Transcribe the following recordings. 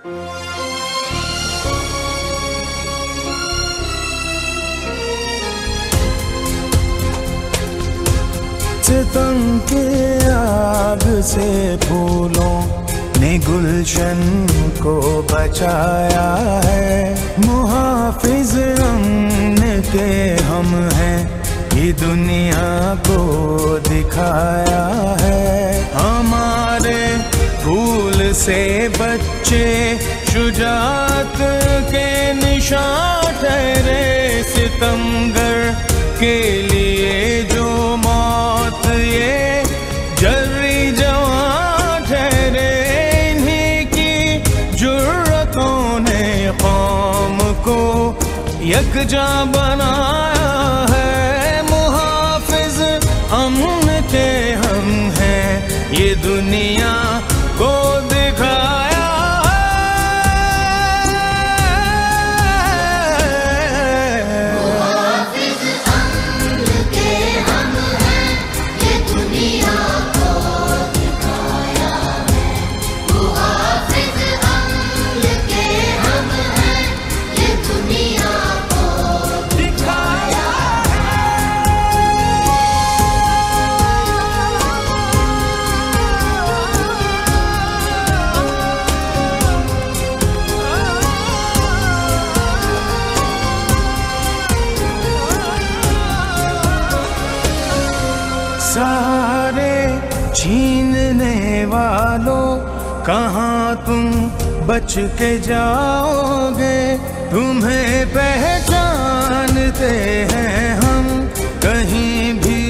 सितम के आग से फूलों ने गुलशन को बचाया है। मुहाफिज अमन के हम हैं, ये दुनिया को दिखाया है। हमारे फूल से बच्चे शुजात के निशान ठहरे। सितमगर के लिए जो मौत ये जर्री जवां ठहरे। इन्हीं की जुर्रतों ने कौम को यकजा बनाया है। मुहाफिज अमन के हम हैं, ये दुनिया को दिखाया। सहारे छीनने वालों, कहाँ तुम बच के जाओगे। तुम्हें पहचानते हैं हम, कहीं भी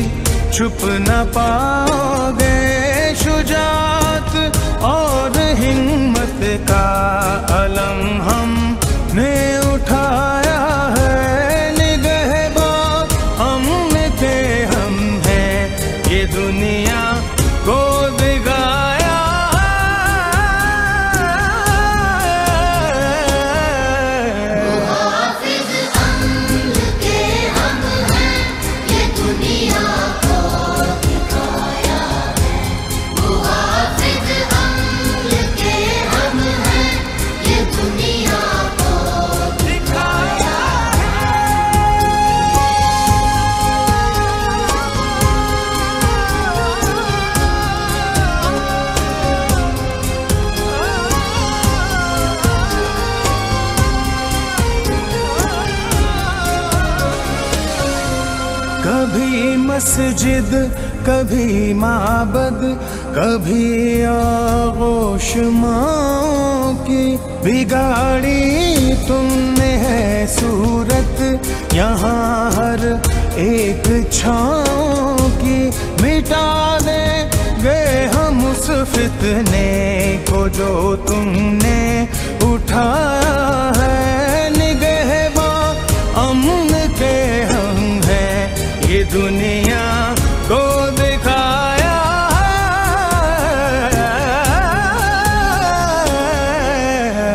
छुप न पाओगे। शुजात और हिम्मत का अलम हमने उठाया है। निगहबान हमने के हम हैं, ये दुनिया को दिखाया। मुहाफिज अमन के हम हैं, ये दुनिया को दिखाया है। मुहाफिज अमन के हम हैं, ये दुनिया को दिखाया कभी मस्जिद, कभी माबद, कभी आगोश माँ की। बिगाड़ी तुमने है सूरत यहाँ हर एक छाँव की। मिटा देंगे हम उस फितने को जो तुमने उठाया है। निगहबान अमन के हम हैं, ये दुनिया को दिखाया है।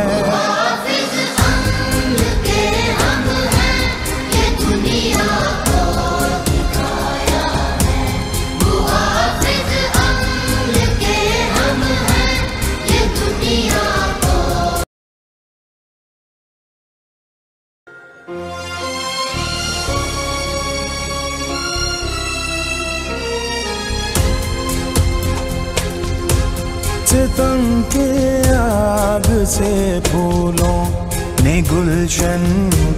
मुहाफिज अमन के हम हैं, ये दुनिया को दिखाया है। मुहाफिज अमन के हम हैं, ये दुनिया को। सितम के आग से फूलों ने गुलशन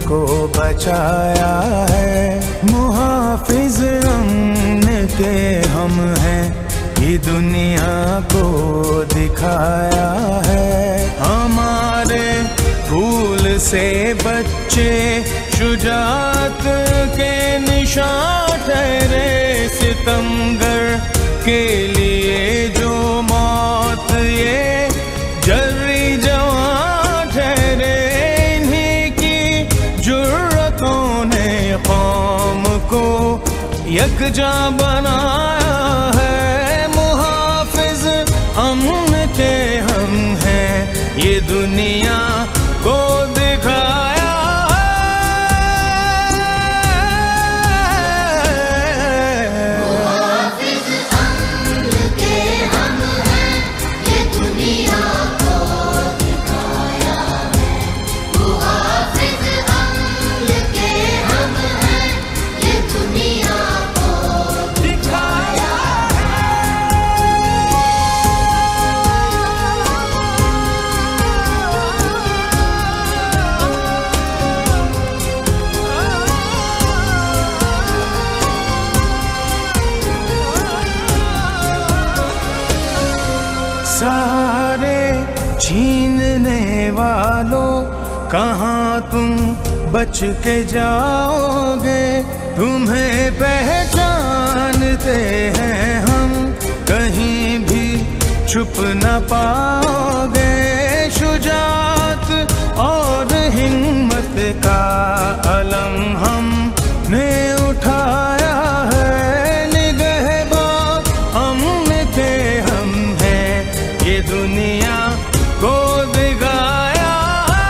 को बचाया है। मुहाफिज अमन के हम हैं, ये दुनिया को दिखाया है। हमारे फूल से बच्चे शुजात के निशान ठहरे। सितमगर के लिए जो मौत ये जर्री जवां ठहरे। इन्हीं की जुर्रतों ने कौम को यकजा बनाया है। मुहाफिज अमन के हम हैं, ये दुनिया को दिखाया। मुहाफिज अमन के हम हैं, ये दुनिया को दिखाया सहारे छीनने वालों, कहाँ तुम बच के जाओगे। तुम्हें पहचानते हैं हम, कहीं भी छुप न पाओगे। शुजाअत और हिम्मत का अलम हमने उठाया है। निगहबान हमने के हम हैं, ये दुनिया को दिखाया है।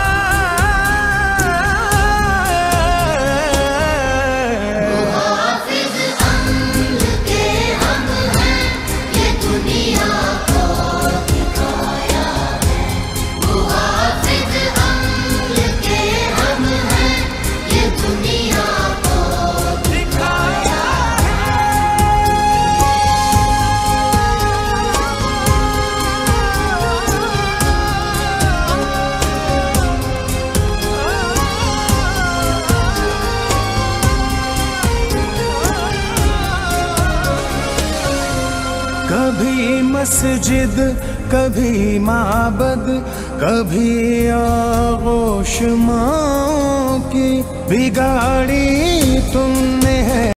मुहाफिज अम्न के हम हैं, ये दुनिया को दिखाया है। मुहाफिज अम्न के हम हैं, ये दुनिया को दिखाया कभी मस्जिद, कभी माबद, कभी आगोश माँ की बिगाड़ी तुमने है।